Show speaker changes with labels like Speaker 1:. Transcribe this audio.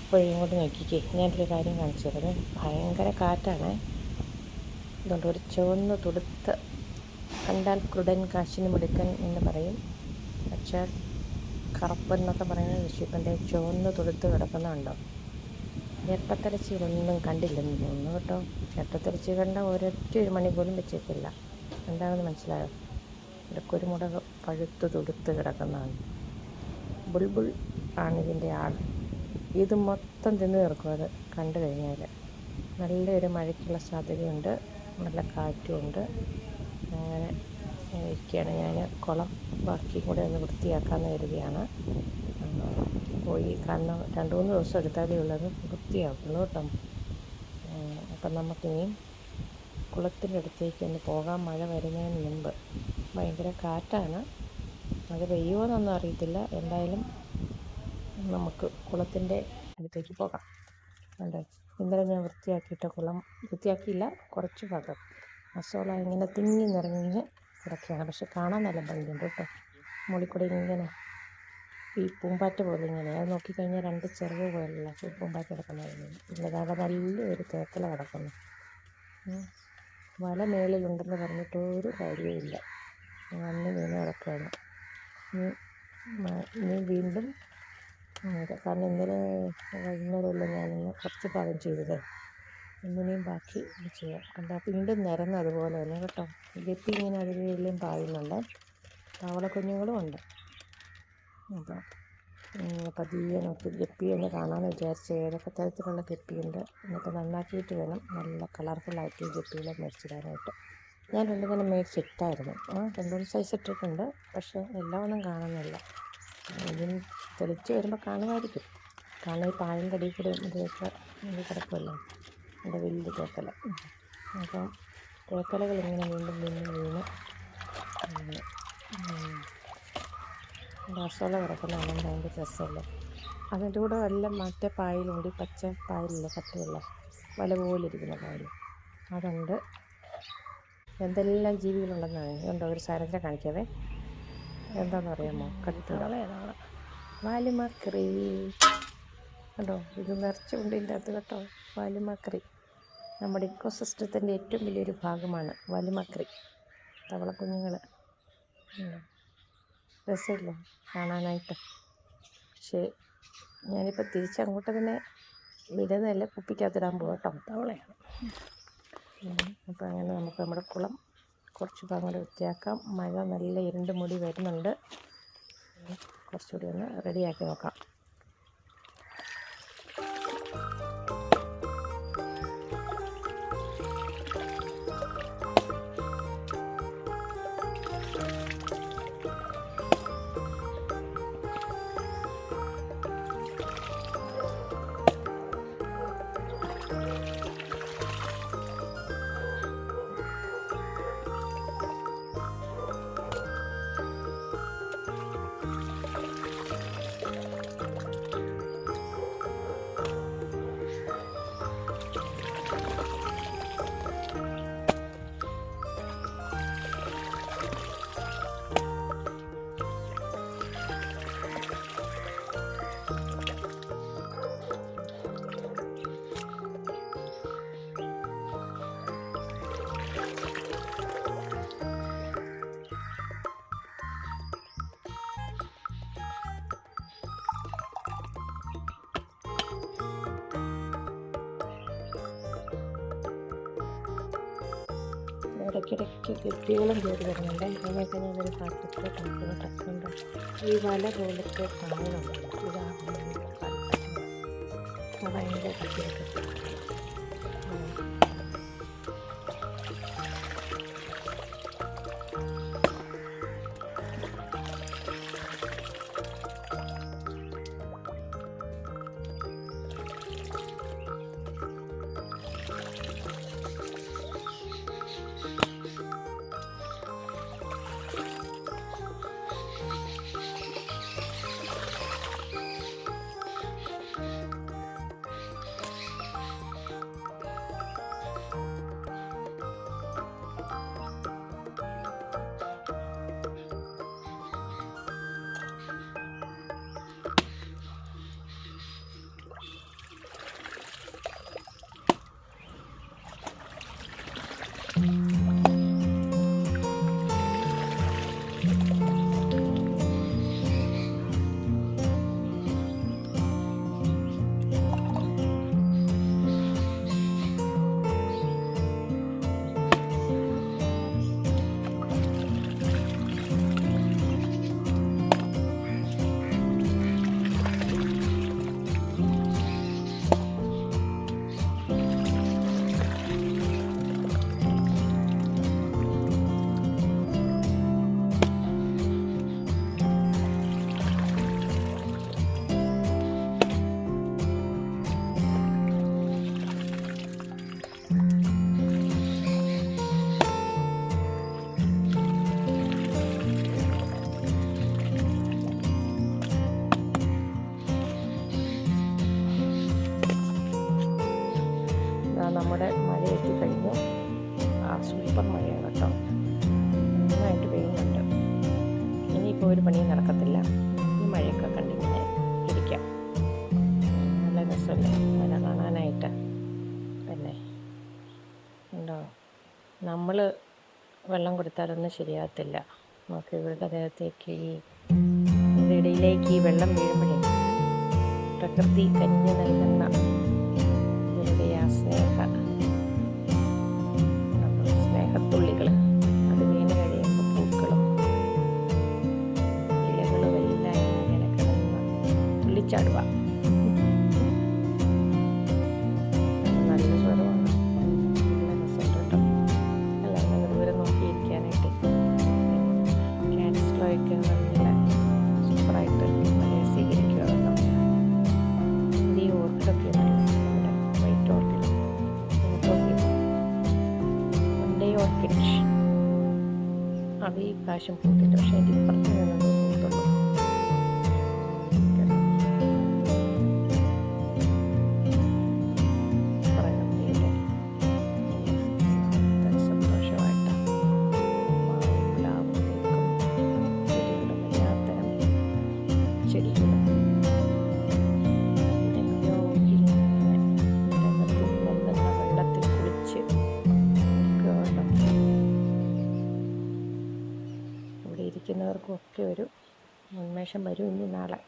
Speaker 1: അപ്പോൾ ഇങ്ങോട്ട് നോക്കിക്കേ, ഞാനൊരു കാര്യം കാണിച്ചു തരാം. ഭയങ്കര കാറ്റാണ്. ഇതുകൊണ്ട് ഒരു ചുവന്ന് തുടുത്ത്, കണ്ടാൽ കുരുടൻ കാശിന് മിടുക്കൻ എന്ന് പറയും. പക്ഷേ കറുപ്പൻ എന്നൊക്കെ പറയുന്നത് ഋഷിപ്പൻ്റെ ചുവന്ന് തുടുത്ത് കിടക്കുന്നുണ്ടോ? ഇരട്ടത്തലച്ചികളൊന്നും കണ്ടില്ലെന്ന് തോന്നുന്നു കേട്ടോ. ഇരട്ടത്തലച്ചി കണ്ട ഒരൊറ്റ ഒരു മണി പോലും വെച്ചേക്കില്ല. എന്താണെന്ന് മനസ്സിലായോ? ഇവിടെ കുരുമുളക് പഴുത്ത് തുടുത്ത് കിടക്കുന്നതാണ്. ബുൾബുൾ ആണ് ഇതിൻ്റെ ആൾ. ഇത് മൊത്തം തിന്നു തീർക്കും അത് കണ്ടു കഴിഞ്ഞാൽ. നല്ലൊരു മഴയ്ക്കുള്ള സാധ്യതയുണ്ട്, നല്ല കാറ്റുമുണ്ട്. അങ്ങനെ ഇരിക്കുകയാണ്. ഞാൻ കുളം ബാക്കി കൂടെ ഒന്ന് വൃത്തിയാക്കാമെന്ന് കരുതിയാണ്. പോയി കാരണം 2-3 ദിവസം എടുത്താലേ ഉള്ളത് വൃത്തിയാക്കുള്ളൂ കേട്ടോ. അപ്പം നമുക്കിനിയും കുളത്തിൻ്റെ അടുത്തേക്ക് ഒന്ന് പോകാം. മഴ വരുന്നതിന് മുമ്പ്. ഭയങ്കര കാറ്റാണ്, മഴ പെയ്യുമോയെന്നൊന്നും അറിയത്തില്ല. എന്തായാലും നമുക്ക് കുളത്തിൻ്റെ അടുത്തേക്ക് പോകാം. ഉണ്ട്, ഇന്നലെ ഞാൻ വൃത്തിയാക്കിയിട്ട് കുളം വൃത്തിയാക്കിയില്ല, കുറച്ച് ഭാഗം മസോള ഇങ്ങനെ തിങ്ങി നിറഞ്ഞ് കിടക്കുകയാണ്. പക്ഷെ കാണാൻ നല്ല ഭംഗിയുണ്ട് കേട്ടോ. മുകളിൽ കൂടെ ഇങ്ങനെ ഈ പൂമ്പാറ്റ പോലെ ഇങ്ങനെ, അത് നോക്കിക്കഴിഞ്ഞാൽ 2 ചിറക് പോലുള്ള പൂമ്പാറ്റ കിടക്കുന്നതായിരുന്നു. ഇന്നതാകെ നല്ലൊരു തേക്കല കിടക്കുന്നു. വല മേളിലുണ്ടെന്ന് പറഞ്ഞിട്ട് ഒരു കാര്യവുമില്ല, വന്ന് വീണ് കിടക്കുകയാണ്. ഇനി വീണ്ടും കാരണം ഇന്നലെ വൈകുന്നേരമല്ല ഞാനിന്ന് കുറച്ച് പാകം ചെയ്തത്. ഇന്നിനെയും ബാക്കി ചെയ്യാം. കണ്ടാൽ വീണ്ടും നിരന്ന് അതുപോലെ തന്നെ കേട്ടോ. ഗപ്പി ഇങ്ങനെ അതിലെല്ലാം പായുന്നുണ്ട്, തവളക്കുഞ്ഞുങ്ങളും ഉണ്ട്. അപ്പം പതിയെ നോക്കി ഗപ്പി ഒന്ന് കാണാമെന്ന് വിചാരിച്ച്. ഏതൊക്കെ തരത്തിലുള്ള ഗപ്പിയുണ്ട് എന്നിട്ട് നന്നാക്കിയിട്ട് വേണം നല്ല കളർഫുള്ളായിട്ട് ഈ ഗപ്പികളെ മേടിച്ചിടാനായിട്ട്. ഞാൻ 2 മേടിച്ചിട്ടായിരുന്നു. 2-3 സൈസ് ഇട്ടിട്ടുണ്ട്. പക്ഷേ എല്ലാം ഒന്നും കാണുന്നില്ല. ഇതിന് തെളിച്ച് വരുമ്പോൾ കാണുമായിരിക്കും. കാരണം ഈ പായലിൻ്റെ അടിയിൽ കൂടെ ഇതൊക്കെ കിടക്കുമല്ലോ, എൻ്റെ വലിയ തേക്കല. അപ്പം തേക്കലകൾ ഇങ്ങനെ വീണ്ടും വീണ്ടും വീണ് മസാല കിടക്കുന്നതാണ് ഭയങ്കര രസമല്ലേ. അതിൻ്റെ കൂടെ വല്ല മറ്റേ പായലുണ്ട്, ഈ പച്ച പായലില്ലേ, കട്ടിയുള്ള വല പോലെ ഇരിക്കുന്ന പായൽ, അതുണ്ട്. എന്തെല്ലാം ജീവികളുണ്ടെന്നാണ്. ഇതുണ്ടോ ഒരു സാധനത്തിനെ കാണിക്കാവേ. എന്താണെന്ന് അറിയാമോ? കട്ടിട വാലുമാക്രി കേട്ടോ. ഇത് നിറച്ചുകൊണ്ട് ഇതിൻ്റെ അകത്ത് കേട്ടോ. വാലുമാക്രി നമ്മുടെ ഇക്കോസിസ്റ്റത്തിൻ്റെ ഏറ്റവും വലിയൊരു ഭാഗമാണ് വാലുമാക്രി, തവളക്കുഞ്ഞുങ്ങൾ. രസമില്ലേ കാണാനായിട്ട്? പക്ഷേ ഞാനിപ്പോൾ തിരിച്ചങ്ങോട്ട് തന്നെ വിടുന്നതല്ല, കുപ്പിക്കകത്തിടാൻ പോകാം കേട്ടോ. തവളയാണ്. അപ്പോൾ അങ്ങനെ നമുക്ക് നമ്മുടെ കുളം കുറച്ച് ഭാഗം കൂടെ വൃത്തിയാക്കാം. മഴ നല്ല ഇരുണ്ട് മൂടി വരുന്നുണ്ട്. കുറച്ചുകൂടി ഒന്ന് റെഡിയാക്കി നോക്കാം. ഇടയ്ക്കിടയ്ക്ക് ഗപ്പികളും കയറി വരുന്നുണ്ട്. അതിനൊക്കെ ഞാനൊരു പാത്രത്തിൽ കണക്കുന്നുണ്ട്. ഈ വല പോലത്തെ പായലുണ്ട്, ഇതാണ് ഭയങ്കര കട്ടിയൊക്കെ. നമ്മുടെ മഴ എത്തിക്കഴിഞ്ഞു. സൂപ്പർ മഴയാണ് കേട്ടോ, നന്നായിട്ട് പെയ്യുന്നുണ്ട്. ഇനിയിപ്പോൾ ഒരു പണിയും നടക്കത്തില്ല, ഈ മഴയൊക്കെ കണ്ടിങ്ങനെ ഇരിക്കാം. നല്ല രസമല്ലേ മഴ കാണാനായിട്ട് തന്നെ. ഉണ്ടോ, നമ്മൾ വെള്ളം കൊടുത്താലൊന്നും ശരിയാകത്തില്ല. നമുക്ക് ഇവരുടെ ദേഹത്തേക്ക് ഇവരുടെ ഇടയിലേക്ക് ഈ വെള്ളം വീഴുമ്പോഴേ പ്രകൃതി കനിഞ്ഞു നൽകുന്ന ഇവരുടെ ആ സ്നേഹത്തുള്ളികൾ അത് വീണ് കഴിയുമ്പോൾ പൂക്കളും ഇലകളും എല്ലാം ഇങ്ങനെ കിടന്ന് തുള്ളിച്ചാടുക. നല്ല സ്വരമാണ്, നല്ല രസമുണ്ട് കേട്ടോ. അല്ല നിങ്ങൾ ദൂരെ നോക്കിയിരിക്കാനായിട്ട് ക്യാൻസ്ലോയൊക്കെ നല്ല സൂപ്പറായിട്ട് മഴയെ സ്വീകരിക്കുക കേട്ടോ. ഈ ഓർക്കിഡൊക്കെ ഉണ്ടല്ലോ, നമ്മുടെ വൈറ്റ് ഓർക്കിഡ്, വൺഡേ ഓർക്കിഡ്, അത് ഈ പ്രാവശ്യം പൂത്തില്ല. പക്ഷേ അതിൻ്റെ ഇപ്പുറത്ത് നിന്നത് പൂത്തുള്ളൂ. പ്രകൃതിയുടെ സന്തോഷമായിട്ടാണ് പ്ലാവും തേക്കും ചെടികളും എല്ലാത്തരം ചെടികളും വെള്ളത്തിൽ കുളിച്ച് കേട്ടോ. ഇവിടെ ഇരിക്കുന്നവർക്കും ഒക്കെ ഒരു ഉന്മേഷം വരും ഇനി നാളെ.